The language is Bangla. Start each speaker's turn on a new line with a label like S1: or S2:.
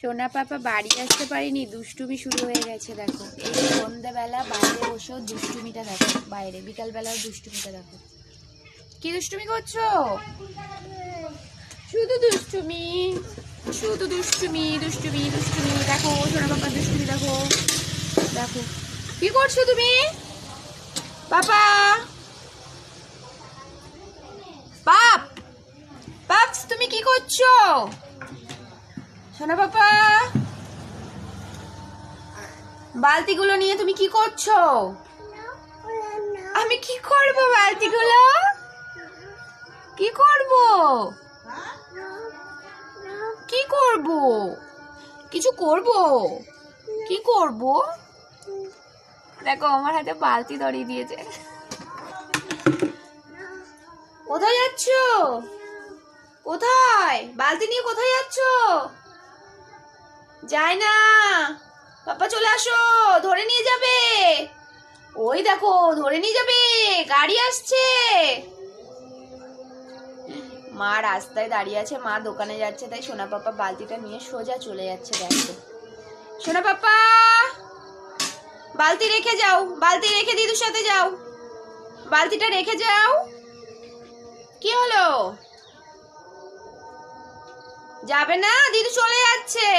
S1: সোনা পাপা বাড়ি আসতে পারিনি, দুষ্টুমি শুরু হয়ে গেছে। দেখো এই সন্ধ্যাবেলা বাইরে বসেও দুষ্টুমিটা দেখো, বাইরে বিকালবেলাও দুষ্টুমিটা দেখো। কি দুষ্টুমি করছো? শুধু দুষ্টুমি, শুধু দুষ্টুমি দুষ্টুমি দুষ্টুমি। দেখো সোনা পাপা দুষ্টুমি দেখো, দেখো কি করছো তুমি? পাপা পাপ, পাপস তুমি কি করছো? সোনা পাপা বালতিগুলো নিয়ে তুমি কি করছো? আমি কি করব বালতিগুলো? কি করব? কি করব? কিছু করব? কি করব? দেখো আমার হাতে বালতি ধরিয়ে দিয়েছে। কোথায় যাচ্ছো? কোথায় বালতি নিয়ে কোথায় যাচ্ছো? যাই না, পাপা চলে আসো, ধরে নিয়ে যাবে। ওই দেখো ধরে নিয়ে যাবে, গাড়ি আসছে। মা রাস্তায় দাঁড়িয়ে আছে, মা দোকানে যাচ্ছে, তাই সোনা পাপা বালতিটা নিয়ে সোজা চলে যাচ্ছে। দেখো সোনা পাপা বালতি রেখে যাও, বালতি রেখে দিদুর সাথে যাও, বালতিটা রেখে যাও। কি হলো? যাবে না? দিদু চলে যাচ্ছে।